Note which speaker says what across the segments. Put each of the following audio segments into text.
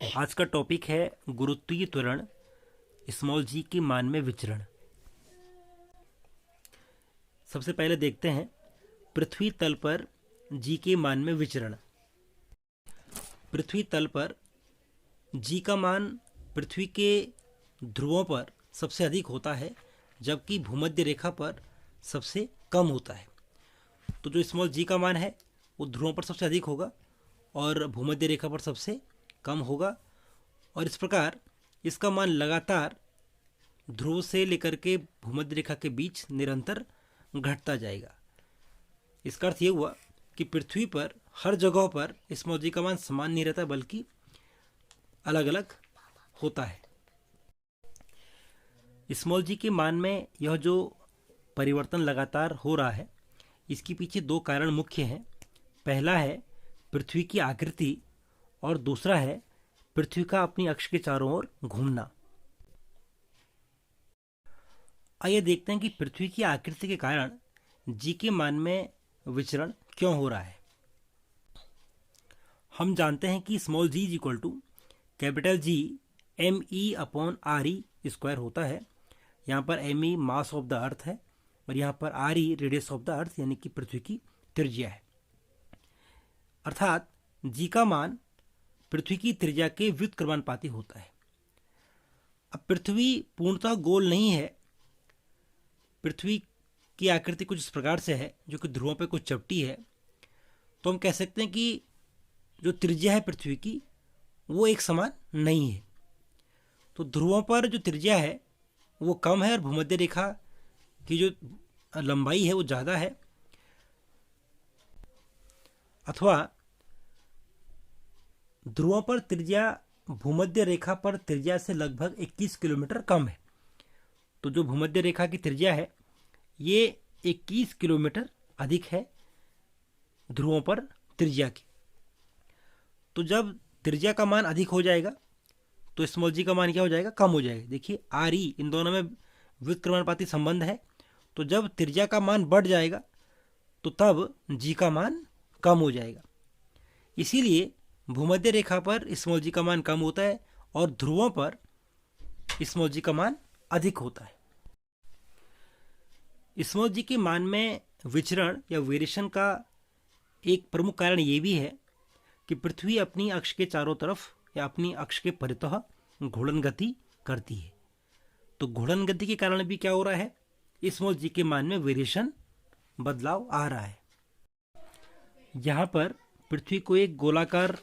Speaker 1: आज का टॉपिक है गुरुत्वीय त्वरण स्मॉल जी के मान में विचरण। सबसे पहले देखते हैं पृथ्वी तल पर जी के मान में विचरण। पृथ्वी तल पर जी का मान पृथ्वी के ध्रुवों पर सबसे अधिक होता है, जबकि भूमध्य रेखा पर सबसे कम होता है। तो जो स्मॉल जी का मान है वो ध्रुवों पर सबसे अधिक होगा और भूमध्य रेखा पर सबसे कम होगा, और इस प्रकार इसका मान लगातार ध्रुव से लेकर के भूमध्य रेखा के बीच निरंतर घटता जाएगा। इसका अर्थ ये हुआ कि पृथ्वी पर हर जगह पर स्मॉल जी का मान समान नहीं रहता, बल्कि अलग अलग होता है। स्मॉल जी के मान में यह जो परिवर्तन लगातार हो रहा है, इसके पीछे दो कारण मुख्य हैं। पहला है पृथ्वी की आकृति और दूसरा है पृथ्वी का अपनी अक्ष के चारों ओर घूमना। आइए देखते हैं कि पृथ्वी की आकृति के कारण जी के मान में विचरण क्यों हो रहा है। हम जानते हैं कि small g is equal to capital G M E upon R E square होता है। यहाँ पर M E mass of the earth है और यहाँ पर R E radius of the earth यानी कि पृथ्वी की त्रिज्या है। अर्थात जी का मान पृथ्वी की त्रिज्या के व्युत्क्रमानुपाती होता है। अब पृथ्वी पूर्णतः गोल नहीं है। पृथ्वी की आकृति कुछ इस प्रकार से है, जो कि ध्रुवों पे कुछ चपटी है। तो हम कह सकते हैं कि जो त्रिज्या है पृथ्वी की वो एक समान नहीं है। तो ध्रुवों पर जो त्रिज्या है वो कम है और भूमध्य रेखा की जो लंबाई है वो ज़्यादा है। अथवा ध्रुवों पर त्रिज्या भूमध्य रेखा पर त्रिज्या से लगभग 21 किलोमीटर कम है। तो जो भूमध्य रेखा की त्रिज्या है ये 21 किलोमीटर अधिक है ध्रुवों पर त्रिज्या की। तो जब त्रिज्या का मान अधिक हो जाएगा तो स्मॉल जी का मान क्या हो जाएगा, कम हो जाएगा। देखिए आर ई इन दोनों में व्युत्क्रमानुपाती संबंध है। तो जब त्रिज्या का मान बढ़ जाएगा तो तब जी का मान कम हो जाएगा। इसीलिए भूमध्य रेखा पर स्मॉल जी का मान कम होता है और ध्रुवों पर स्मॉल जी का मान अधिक होता है। स्मॉल जी के मान में विचरण या वेरिएशन का एक प्रमुख कारण ये भी है कि पृथ्वी अपनी अक्ष के चारों तरफ या अपनी अक्ष के परितः घूर्णन गति करती है। तो घूर्णन गति के कारण भी क्या हो रहा है, स्मॉल जी के मान में वेरिएशन, बदलाव आ रहा है। यहाँ पर पृथ्वी को एक गोलाकार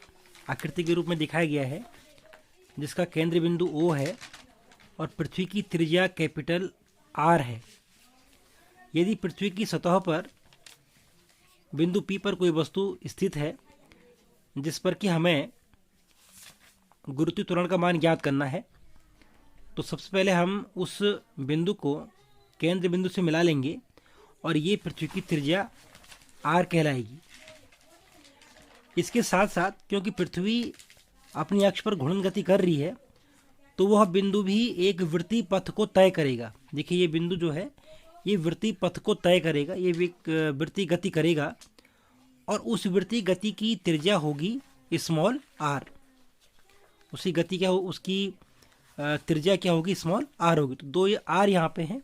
Speaker 1: आकृति के रूप में दिखाया गया है, जिसका केंद्र बिंदु O है और पृथ्वी की त्रिज्या कैपिटल R है। यदि पृथ्वी की सतह पर बिंदु P पर कोई वस्तु स्थित है जिस पर कि हमें गुरुत्वीय त्वरण का मान ज्ञात करना है, तो सबसे पहले हम उस बिंदु को केंद्र बिंदु से मिला लेंगे और ये पृथ्वी की त्रिज्या R कहलाएगी। इसके साथ साथ क्योंकि पृथ्वी अपनी अक्ष पर घूर्णन गति कर रही है, तो वह बिंदु भी एक वृत्तीय पथ को तय करेगा। देखिए ये बिंदु जो है ये वृत्तीय पथ को तय करेगा, ये वृत्तीय गति करेगा और उस वृत्तीय गति की त्रिज्या होगी स्मॉल r। उसी गति क्या हो, उसकी त्रिज्या क्या होगी, स्मॉल r होगी। तो दो r यहाँ पे हैं,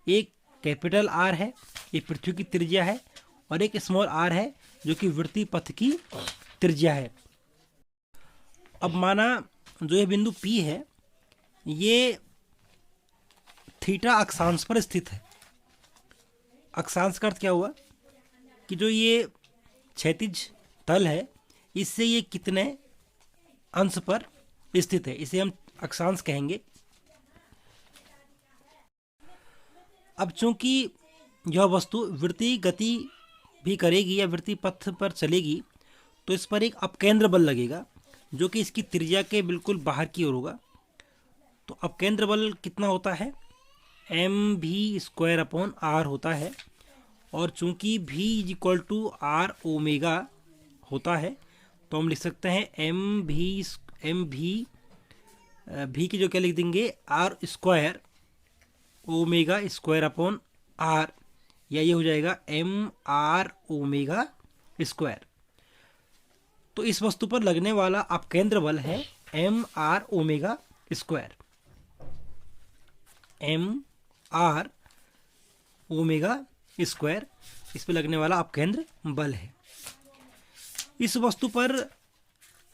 Speaker 1: एक कैपिटल R है, ये पृथ्वी की त्रिज्या है, और एक स्मॉल r है जो कि वृत्तीय पथ की त्रिज्या है। अब माना जो ये बिंदु P है ये थीटा अक्षांश पर स्थित है। अक्षांश का अर्थ क्या हुआ कि जो ये क्षैतिज तल है इससे ये कितने अंश पर स्थित है, इसे हम अक्षांश कहेंगे। अब चूंकि यह वस्तु वृत्तीय गति भी करेगी या वृत्तीय पथ पर चलेगी, तो इस पर एक अपकेंद्र बल लगेगा जो कि इसकी त्रिज्या के बिल्कुल बाहर की ओर होगा। तो अपकेंद्र बल कितना होता है, एम भी स्क्वायर अपॉन आर होता है। और चूंकि भी is equal to R omega होता है, तो हम लिख सकते हैं एम भी की जो क्या लिख देंगे, R square omega square upon R, या ये हो जाएगा एम आर ओमेगा स्क्वायर। तो इस वस्तु पर लगने वाला अपकेंद्र बल है M R omega square, M R omega square, इस पे लगने वाला अपकेंद्र बल है। इस वस्तु पर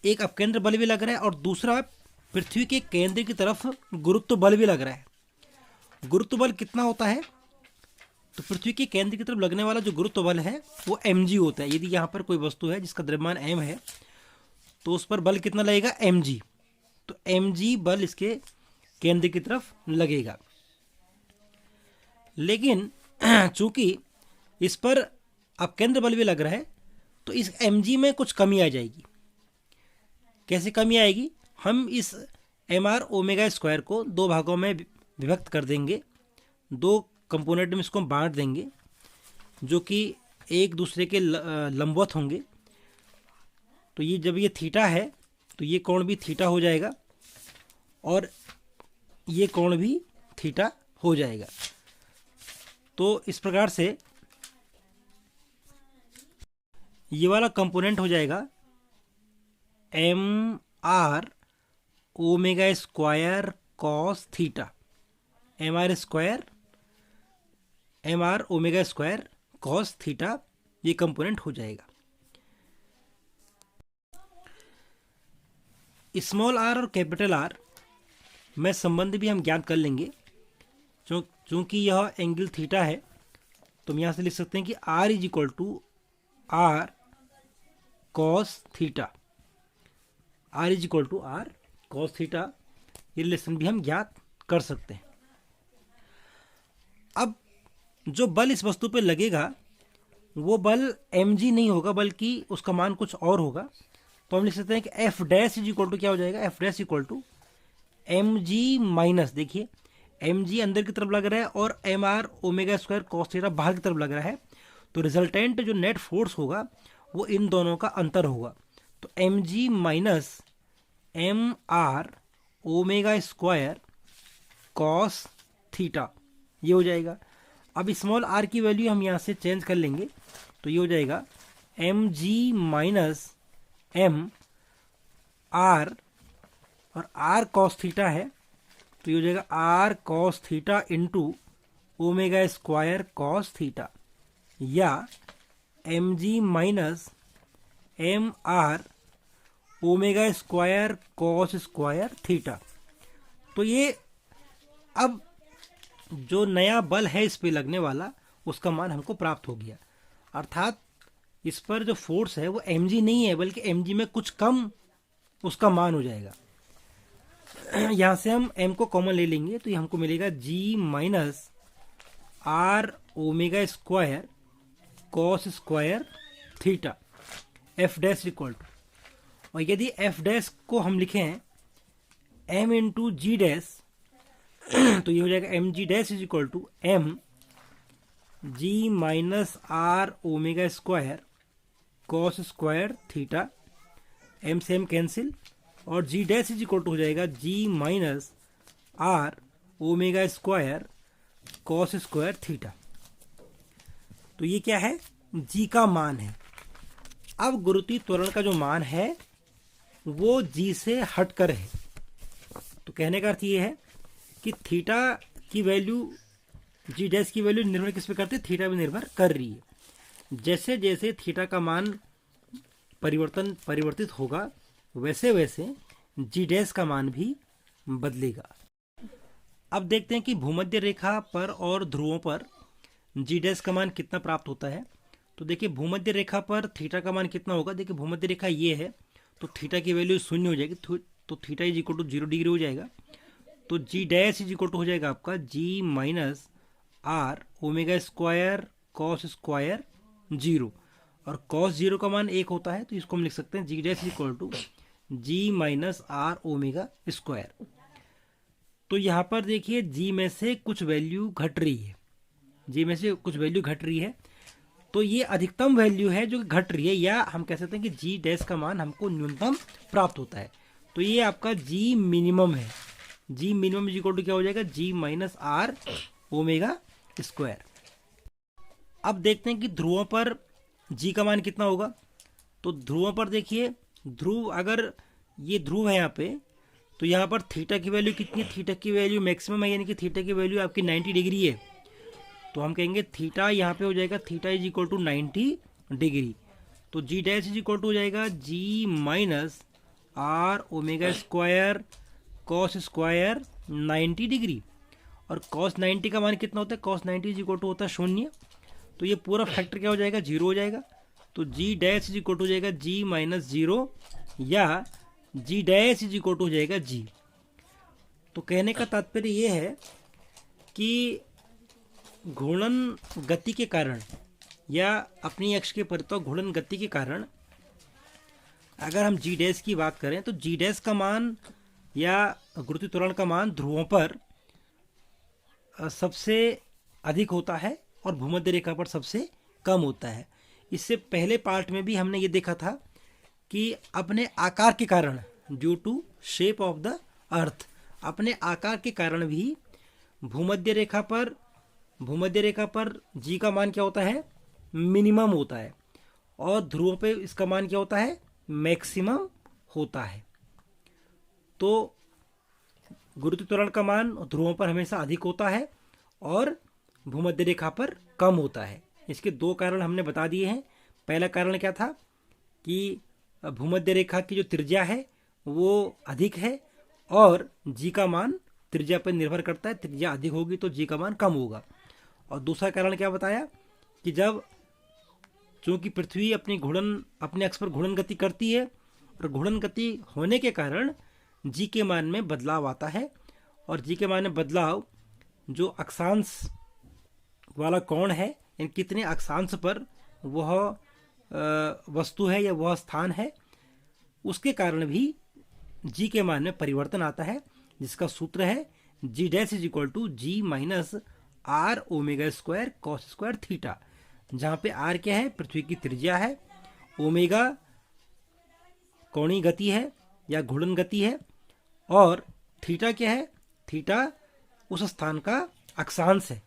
Speaker 1: एक अपकेंद्र बल भी लग रहा है और दूसरा पृथ्वी के केंद्र की तरफ गुरुत्व बल भी लग रहा है। गुरुत्व बल कितना होता है? तो पृथ्वी के केंद्र की तरफ लगने वाला जो गुरुत्व बल है वो mg होता है। यदि यहाँ पर कोई वस्तु है जिसका द्रव्यमान m है तो उस पर बल कितना लगेगा? mg। तो mg बल इसके केंद्र की तरफ लगेगा। लेकिन चूंकि इस पर अपकेंद्र बल भी लग रहा है तो इस mg में कुछ कमी आ जाएगी। कैसे कमी आएगी? हम इस एम आर ओमेगा स्क्वायर को दो भागों में विभक्त कर देंगे, दो कंपोनेंट में इसको बांट देंगे जो कि एक दूसरे के लंबवत होंगे। तो ये जब ये थीटा है तो ये कोण भी थीटा हो जाएगा और ये कोण भी थीटा हो जाएगा। तो इस प्रकार से ये वाला कंपोनेंट हो जाएगा M R omega square cos theta, M R square M R omega square cos theta, ये कंपोनेंट हो जाएगा। स्मॉल आर और कैपिटल आर में संबंध भी हम ज्ञात कर लेंगे। चूंकि यह एंगल थीटा है तो हम यहाँ से लिख सकते हैं कि R is equal to R cos theta, R is equal to R cos theta, ये रिलेशन भी हम ज्ञात कर सकते हैं। अब जो बल इस वस्तु पे लगेगा वो बल mg नहीं होगा बल्कि उसका मान कुछ और होगा। तो हम लिख सकते हैं कि F dash is equal to क्या हो जाएगा? F dash equal to mg minus, देखिए mg अंदर की तरफ लग रहा है और M R omega square cos theta बाहर की तरफ लग रहा है। तो रिजल्टेंट जो नेट फोर्स होगा वो इन दोनों का अंतर होगा। तो mg minus M R omega square cos theta, ये हो जाएगा। अब स्मॉल आर की वैल्यू हम यहाँ से चेंज कर लेंगे तो ये हो जाएगा M G minus M R, और आर कॉस थीटा है तो ये हो जाएगा R cos theta into omega square cos theta, या M G minus M R omega square cos square theta. तो ये अब जो नया बल है इस पे लगने वाला उसका मान हमको प्राप्त हो गया। अर्थात इस पर जो फोर्स है वो mg नहीं है बल्कि mg में कुछ कम उसका मान हो जाएगा। यहाँ से हम m को कॉमन ले लेंगे तो ये हमको मिलेगा g minus R omega square cos square theta, F dash equal to, और यदि एफ डैश को हम लिखें m इंटू जी डैश तो ये हो जाएगा M G dash is equal to M G minus R omega square cos square theta, M से एम कैंसिल, और G dash is equal to हो जाएगा G minus R omega square cos square theta. तो ये क्या है? जी का मान है। अब गुरुत्वीय त्वरण का जो मान है वो जी से हटकर है। तो कहने का अर्थ ये है कि थीटा की वैल्यू जी डैश की वैल्यू निर्भर किस पे करती है? थीटा पे निर्भर कर रही है। जैसे जैसे थीटा का मान परिवर्तित होगा वैसे वैसे जी डैश का मान भी बदलेगा। अब देखते हैं कि भूमध्य रेखा पर और ध्रुवों पर जी डैश का मान कितना प्राप्त होता है। तो देखिए भूमध्य रेखा पर थीटा का मान कितना होगा? देखिए भूमध्य रेखा ये है तो थीटा की वैल्यू 0 हो जाएगी, तो theta is equal to 0 degree हो जाएगा। तो G dash is equal to हो जाएगा आपका G minus R omega square cos square 0, और कॉस 0 का मान 1 होता है तो इसको हम लिख सकते हैं G dash is equal to G minus R omega square. तो यहाँ पर देखिए जी में से कुछ वैल्यू घट रही है, जी में से कुछ वैल्यू घट रही है, तो ये अधिकतम वैल्यू है जो घट रही है, या हम कह सकते हैं कि जी डैश का मान हमको न्यूनतम प्राप्त होता है। तो ये आपका जी मिनिमम है। जी मिनिमम इज इक्वल टू क्या हो जाएगा? G minus R omega square. अब देखते हैं कि ध्रुवों पर जी का मान कितना होगा। तो ध्रुवों पर देखिए ध्रुव, अगर ये ध्रुव है यहाँ पे तो यहाँ पर थीटा की वैल्यू कितनी है? थीटा की वैल्यू मैक्सिमम है, यानी कि थीटा की वैल्यू आपकी 90 डिग्री है। तो हम कहेंगे थीटा यहाँ पे हो जाएगा theta is equal to 90 degree. तो G dash is equal to हो जाएगा G minus R omega square cos square 90 degree. और कॉस 90 का मान कितना होता है? कॉस 90 इज इक्वल टू होता है 0। तो ये पूरा फैक्टर क्या हो जाएगा? 0 हो जाएगा। तो G dash is equal to हो जाएगा जी माइनस 0 या जी डैश इज इक्वल टू हो जाएगा जी। तो कहने का तात्पर्य ये है कि घूर्णन गति के कारण या अपनी अक्ष के परितः घूर्णन गति के कारण अगर हम जी डैश की बात करें तो जी डैश का मान या गुरुत्वीय त्वरण का मान ध्रुवों पर सबसे अधिक होता है और भूमध्य रेखा पर सबसे कम होता है। इससे पहले पार्ट में भी हमने ये देखा था कि अपने आकार के कारण, due to shape of the earth, अपने आकार के कारण भी भूमध्य रेखा पर जी का मान क्या होता है? मिनिमम होता है, और ध्रुवों पे इसका मान क्या होता है? मैक्सिमम होता है। तो गुरुत्वीय त्वरण का मान ध्रुवों पर हमेशा अधिक होता है और भूमध्य रेखा पर कम होता है। इसके दो कारण हमने बता दिए हैं। पहला कारण क्या था कि भूमध्य रेखा की जो त्रिज्या है वो अधिक है और जी का मान त्रिज्या पर निर्भर करता है, त्रिज्या अधिक होगी तो जी का मान कम होगा। और दूसरा कारण क्या बताया कि जब चूंकि पृथ्वी अपने अक्ष पर घूर्णन गति करती है और घूर्णन गति होने के कारण जी के मान में बदलाव आता है, और जी के मान में बदलाव जो अक्षांश वाला कोण है, इन कितने अक्षांश पर वह वस्तु है या वह स्थान है, उसके कारण भी जी के मान में परिवर्तन आता है, जिसका सूत्र है G dash is equal to G minus R omega square cos square theta, जहाँ पे आर क्या है? पृथ्वी की त्रिज्या है, ओमेगा कोणीय गति है या घूर्णन गति है, और थीटा क्या है? थीटा उस स्थान का अक्षांश है।